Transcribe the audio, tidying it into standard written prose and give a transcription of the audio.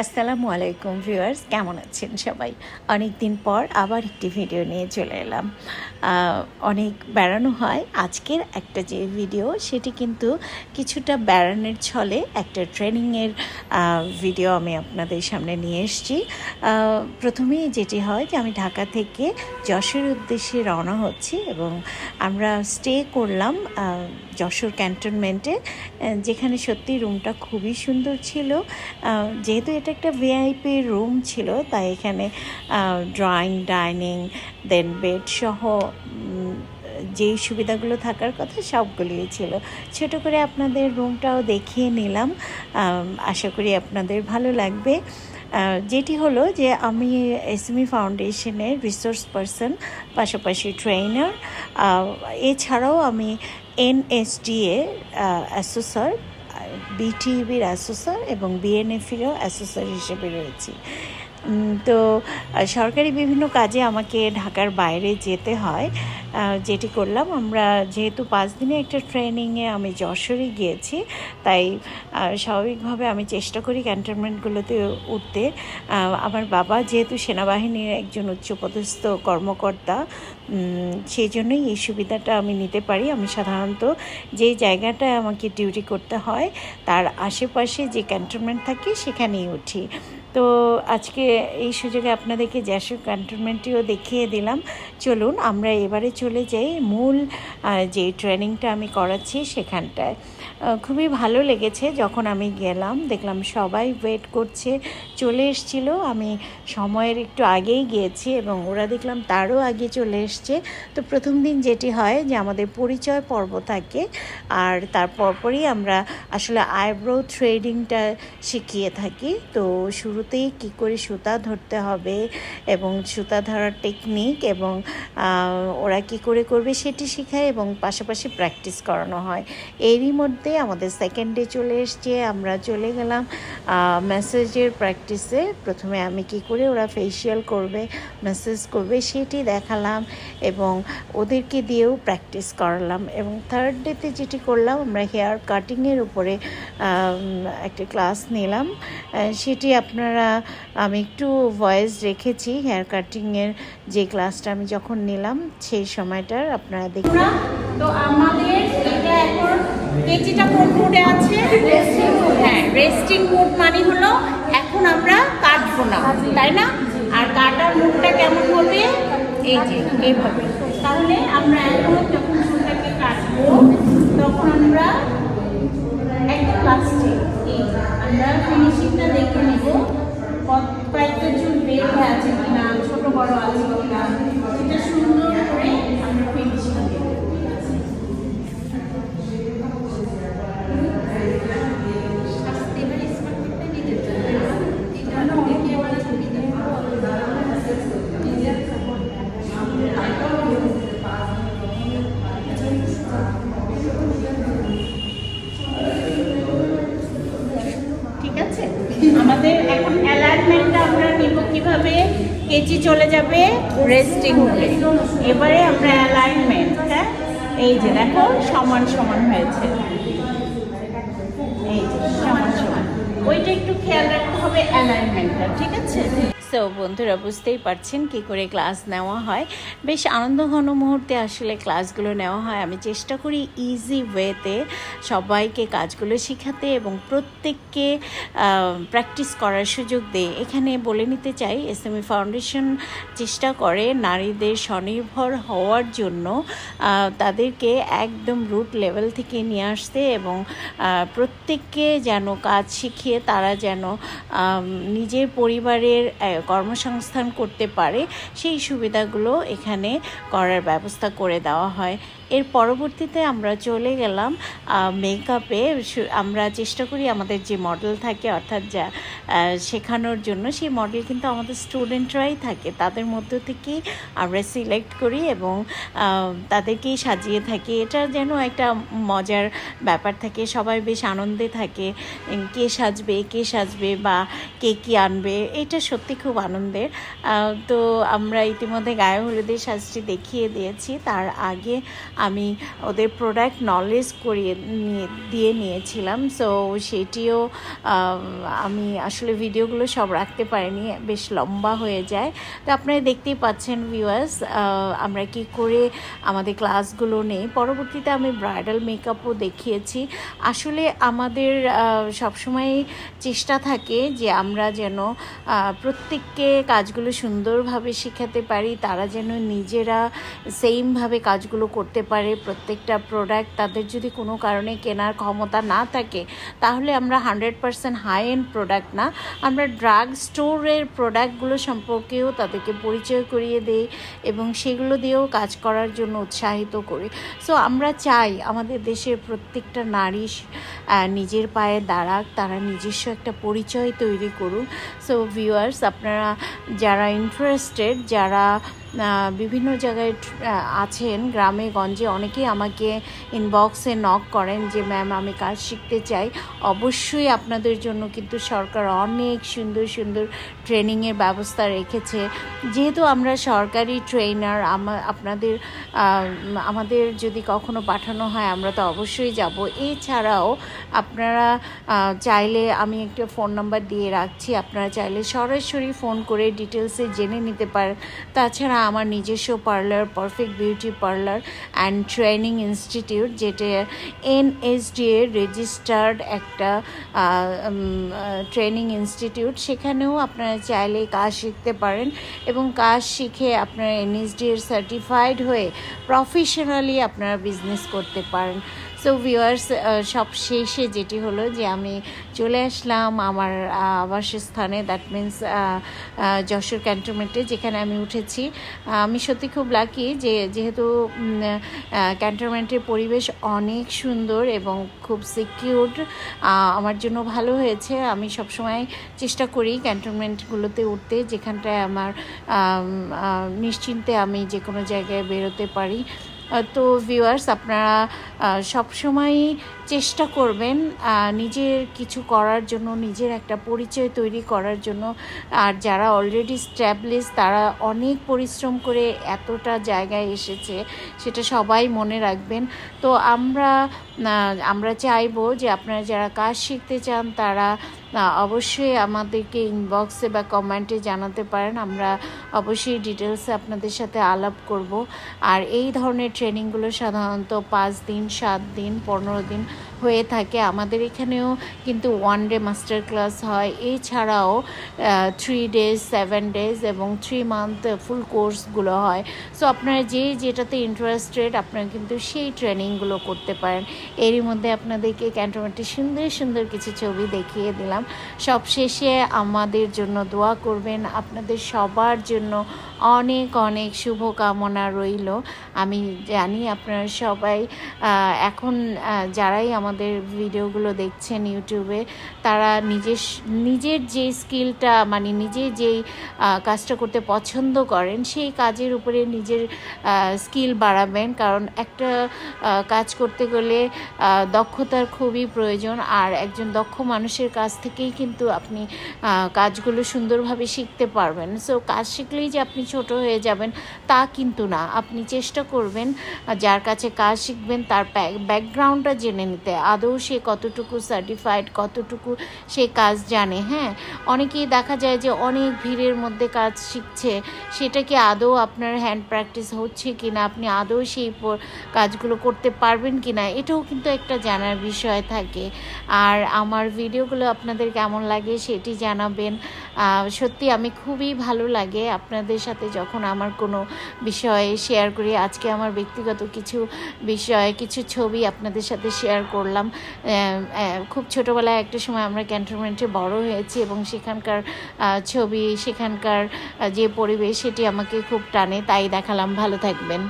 আসসালামু আলাইকুম ভিউয়ার্স, কেমন আছেন সবাই? অনেক দিন পর আবার একটি ভিডিও নিয়ে চলে এলাম। অনেক বেড়ানো হয়। আজকের একটা যে ভিডিও সেটি কিন্তু কিছুটা বেড়ানোর ছলে একটা ট্রেনিংয়ের ভিডিও আমি আপনাদের সামনে নিয়ে এসেছি। প্রথমেই যেটি হয় যে আমি ঢাকা থেকে যশোর উদ্দেশ্যে রওনা হচ্ছি এবং আমরা স্টে করলাম যশোর ক্যান্টনমেন্টে, যেখানে সত্যি রুমটা খুবই সুন্দর ছিল। যেহেতু এটা একটা ভিআইপি রুম ছিল, তাই এখানে ড্রয়িং, ডাইনিং, দেন বেড সহ যেই সুবিধাগুলো থাকার কথা সবগুলোই ছিল। ছোট করে আপনাদের রুমটাও দেখিয়ে নিলাম, আশা করি আপনাদের ভালো লাগবে। যেটি হলো যে আমি এসএমই ফাউন্ডেশনের রিসোর্স পারসন, পাশাপাশি ট্রেনার। এছাড়াও আমি এনএসডিএ অ্যাসোসিয়েট, বিটিইবির অ্যাসোসিয়েট এবং বিএনএফিরও অ্যাসোসিয়েট হিসেবে রয়েছি। তো সরকারি বিভিন্ন কাজে আমাকে ঢাকার বাইরে যেতে হয়, যেটি করলাম। আমরা যেহেতু 5 দিনে একটা ট্রেনিংয়ে আমি যশোরে গিয়েছি, তাই স্বাভাবিকভাবে আমি চেষ্টা করি ক্যান্টনমেন্টগুলোতে উঠতে। আমার বাবা যেহেতু সেনাবাহিনীর একজন উচ্চপদস্থ কর্মকর্তা, সেই জন্যই এই সুবিধাটা আমি নিতে পারি। আমি সাধারণত যে জায়গাটায় আমাকে ডিউটি করতে হয় তার আশেপাশে যে ক্যান্টনমেন্ট থাকে সেখানেই উঠি। তো আজকে এই সুযোগে আপনাদেরকে যশোর ক্যান্টনমেন্টটিও দেখিয়ে দিলাম। চলুন আমরা এবারে চলে যাই মূল যে ট্রেনিংটা আমি করাচ্ছি সেখানটায়। খুবই ভালো লেগেছে। যখন আমি গেলাম দেখলাম সবাই ওয়েট করছে, চলে এসেছিল। আমি সময়ের একটু আগেই গিয়েছি এবং ওরা দেখলাম তারও আগে চলে এসছে। তো প্রথম দিন যেটি হয় যে আমাদের পরিচয় পর্ব থাকে, আর তারপরই আমরা আসলে আইব্রো থ্রেডিংটা শিখিয়ে থাকি। তো শুরুতেই কী করে সুতা ধরতে হবে এবং সুতা ধরার টেকনিক এবং ওরা কী করে করবে সেটি শেখায় এবং পাশাপাশি প্র্যাকটিস করানো হয়। এরই মধ্যে আমাদের সেকেন্ড ডে চলে এসছে। আমরা চলে গেলাম ম্যাসেজের প্র্যাকটিসে। প্রথমে আমি কী করে ওরা ফেসিয়াল করবে, ম্যাসেজ করবে সেটি দেখালাম এবং ওদেরকে দিয়েও প্র্যাকটিস করালাম। এবং থার্ড ডেতে যেটি করলাম, আমরা হেয়ার কাটিংয়ের উপরে একটা ক্লাস নিলাম। সেটি আমি একটু ভয়েস রেখেছি। হেয়ার কাটিংয়ের যে ক্লাসটা আমি যখন নিলাম সেই সময়টার আপনারা দেখুন। তো আমাদের এটা এখন কেজিটা কোন মোডে আছে? হ্যাঁ, রেস্টিং মোড মানে হলো এখন আমরা কাটবো না, তাই না? আর কাটার মুখটা কেমন হবে? এই যে এইভাবে। তাহলে আমরা এখন যখন চুলটাকে কাটবো তখন আমরা একদম লাস্টে আমরা ফিনিশিংটা দেখে নেব, কয়েকটা চুল বের হয়ে আছে কিনা, ছোট বড় আছে কিনা, সেটা সুন্দর করে আমরা ফিনিশিং দেব। আমাদের এখন অ্যালাইনমেন্টটা আমরা নিব কিভাবে? কেজি চলে যাবে রেস্টিং মোডে। এবারে আমরা অ্যালাইনমেন্ট, হ্যাঁ এই যে দেখো সমান সমান হয়েছে, এই যে সমান সমান, ওইটা একটু খেয়াল রাখতে হবে অ্যালাইনমেন্টটা, ঠিক আছে? সো বন্ধুরা বুঝতেই পারছেন কী করে ক্লাস নেওয়া হয়। বেশ আনন্দঘন মুহূর্তে আসলে ক্লাসগুলো নেওয়া হয়। আমি চেষ্টা করি ইজি ওয়েতে সবাইকে কাজগুলো শেখাতে এবং প্রত্যেককে প্র্যাকটিস করার সুযোগ দেয়। এখানে বলে নিতে চাই, এসএমই ফাউন্ডেশন চেষ্টা করে নারীদের স্বনির্ভর হওয়ার জন্য তাদেরকে একদম রুট লেভেল থেকে নিয়ে আসতে এবং প্রত্যেককে যেন কাজ শিখিয়ে তারা যেন নিজের পরিবারের কর্মসংস্থান করতে পারে, সেই সুবিধাগুলো এখানে করার ব্যবস্থা করে দেওয়া হয়। এর পরবর্তীতে আমরা চলে গেলাম মেকআপে। আমরা চেষ্টা করি আমাদের যে মডেল থাকে, অর্থাৎ যা শেখানোর জন্য সেই মডেল কিন্তু আমাদের স্টুডেন্টরাই থাকে, তাদের মধ্য থেকেই আমরা সিলেক্ট করি এবং তাদেরকেই সাজিয়ে থাকি। এটা যেন একটা মজার ব্যাপার থাকে, সবাই বেশ আনন্দে থাকে। কে সাজবে বা কে কী আনবে, এটা সত্যি খুব আনন্দের। তো আমরা ইতিমধ্যে গায়ে হলুদের সাজটি দেখিয়ে দিয়েছি। তার আগে আমি ওদের প্রোডাক্ট নলেজ করিয়ে দিয়ে নিয়েছিলাম। সো সেটিও আমি আসলে ভিডিওগুলো সব রাখতে পারিনি, বেশ লম্বা হয়ে যায়। তো আপনারা দেখতেই পাচ্ছেন ভিউয়ার্স আমরা কি করে আমাদের ক্লাসগুলো নেই। পরবর্তীতে আমি ব্রাইডাল মেকআপও দেখিয়েছি। আসলে আমাদের সবসময় চেষ্টা থাকে যে আমরা যেন প্রত্যেককে কাজগুলো সুন্দরভাবে শেখাতে পারি, তারা যেন নিজেরা সেমভাবে কাজগুলো করতে পারে। প্রত্যেকটা প্রোডাক্ট তাদের যদি কোনো কারণে কেনার ক্ষমতা না থাকে তাহলে আমরা 100% হাই এন্ড প্রোডাক্ট না, আমরা ড্রাগ স্টোরের প্রোডাক্টগুলো সম্পর্কেও তাদেরকে পরিচয় করিয়ে দিই এবং সেগুলো দিয়েও কাজ করার জন্য উৎসাহিত করি। সো আমরা চাই আমাদের দেশের প্রত্যেকটা নারী নিজের পায়ে দাঁড়াক, তারা নিজস্ব একটা পরিচয় তৈরি করুক। সো ভিউয়ার্স আপনারা যারা ইন্টারেস্টেড, যারা বিভিন্ন জায়গায় আছেন গ্রামে গঞ্জে, অনেকেই আমাকে ইনবক্সে নক করেন যে ম্যাম আমি কাজ শিখতে চাই। অবশ্যই আপনাদের জন্য কিন্তু সরকার অনেক সুন্দর সুন্দর ট্রেনিংয়ের ব্যবস্থা রেখেছে। যেহেতু আমরা সরকারি ট্রেনার, আমাদের যদি কখনো পাঠানো হয় আমরা তো অবশ্যই যাব। এছাড়াও আপনারা চাইলে আমি একটা ফোন নাম্বার দিয়ে রাখছি, আপনারা চাইলে সরাসরি ফোন করে ডিটেলসে জেনে নিতে পারেন। তাছাড়া আমার নিজস্ব parlour perfect beauty parlour and training institute, যেটা NSDA রেজিস্টার্ড একটা ট্রেনিং ইনস্টিটিউট, সেখানেও আপনারা চাইলে কাজ শিখতে পারেন এবং কাজ শিখে আপনারা NSDA সার্টিফাইড হয়ে প্রফেশনালি আপনারা বিজনেস করতে পারেন। সো ভিউয়ার্স সব শেষে যেটি হলো যে আমি চলে আসলাম আমার আবাসস্থানে, দ্যাট মিন্স যশোর ক্যান্টনমেন্টে যেখানে আমি উঠেছি। আমি সত্যি খুব লাকি যেহেতু ক্যান্টনমেন্টের পরিবেশ অনেক সুন্দর এবং খুব সিকিউরড, আমার জন্য ভালো হয়েছে। আমি সবসময় চেষ্টা করি ক্যান্টনমেন্টগুলোতে উঠতে, যেখানটায় আমার নিশ্চিন্তে আমি যে কোনো জায়গায় বেরোতে পারি। তো ভিউয়ার্স আপনারা সবসময়ই চেষ্টা করবেন নিজের কিছু করার জন্য, নিজের একটা পরিচয় তৈরি করার জন্য। আর যারা অলরেডি স্ট্যাবলিশ তারা অনেক পরিশ্রম করে এতটা জায়গায় এসেছে, সেটা সবাই মনে রাখবেন। তো আমরা চাইবো যে আপনারা যারা কাজ শিখতে চান তারা অবশ্যই আমাদেরকে ইনবক্সে বা কমেন্টে জানাতে পারেন, আমরা অবশ্যই ডিটেলসে আপনাদের সাথে আলাপ করব। আর এই ধরনের ট্রেনিংগুলো সাধারণত 5 দিন 7 দিন 15 দিন হয়ে থাকে। আমাদের এখানেও কিন্তু 1 ডে মাস্টার ক্লাস হয়, এছাড়াও 3 days 7 days এবং 3 month ফুল কোর্সগুলো হয়। সো আপনারা যেটাতে ইন্টারেস্টেড আপনারা কিন্তু সেই ট্রেনিংগুলো করতে পারেন। এরই মধ্যে আপনাদেরকে ক্যান্টনমেন্টের সুন্দর সুন্দর কিছু ছবি দেখিয়ে দিলাম। সবশেষে আমাদের জন্য দোয়া করবেন, আপনাদের সবার জন্য অনেক অনেক শুভকামনা রইল। আমি জানি আপনারা সবাই এখন যারাই আমাদের ভিডিওগুলো দেখছেন ইউটিউবে, তারা নিজের যে স্কিলটা মানে নিজে যেই কাজটা করতে পছন্দ করেন সেই কাজের উপরে নিজের স্কিল বাড়াবেন, কারণ একটা কাজ করতে গেলে দক্ষতার খুবই প্রয়োজন। আর একজন দক্ষ মানুষের কাছ থেকেই কিন্তু আপনি কাজগুলো সুন্দরভাবে শিখতে পারবেন। সো কাজ শিখলেই যে আপনি ছোট হয়ে যাবেন তা কিন্তু না, আপনি চেষ্টা করবেন যার কাছে কাজ শিখবেন তার ব্যাকগ্রাউন্ডটা জেনে নিতে, আদৌ সে কতটুকু সার্টিফাইড, কতটুকু সে কাজ জানে। হ্যাঁ, অনেকেই দেখা যায় যে অনেক ভিড়ের মধ্যে কাজ শিখছে, সেটা কি আদৌ আপনার হ্যান্ড প্র্যাকটিস হচ্ছে কিনা, আপনি আদৌ সেই কাজগুলো করতে পারবেন কিনা, এটাও কিন্তু একটা জানার বিষয় থাকে। আর আমার ভিডিওগুলো আপনাদের কেমন লাগে সেটি জানাবেন। সত্যি আমি খুবই ভালো লাগে আপনাদের সাথে যখন আমার কোনো বিষয়ে শেয়ার করি। আজকে আমার ব্যক্তিগত কিছু বিষয়, কিছু ছবি আপনাদের সাথে শেয়ার করলাম। খুব ছোটোবেলায় একটা সময় আমরা ক্যান্টনমেন্টে বড় হয়েছি এবং সেখানকার ছবি, সেখানকার যে পরিবেশ সেটি আমাকে খুব টানে, তাই দেখালাম। ভালো থাকবেন।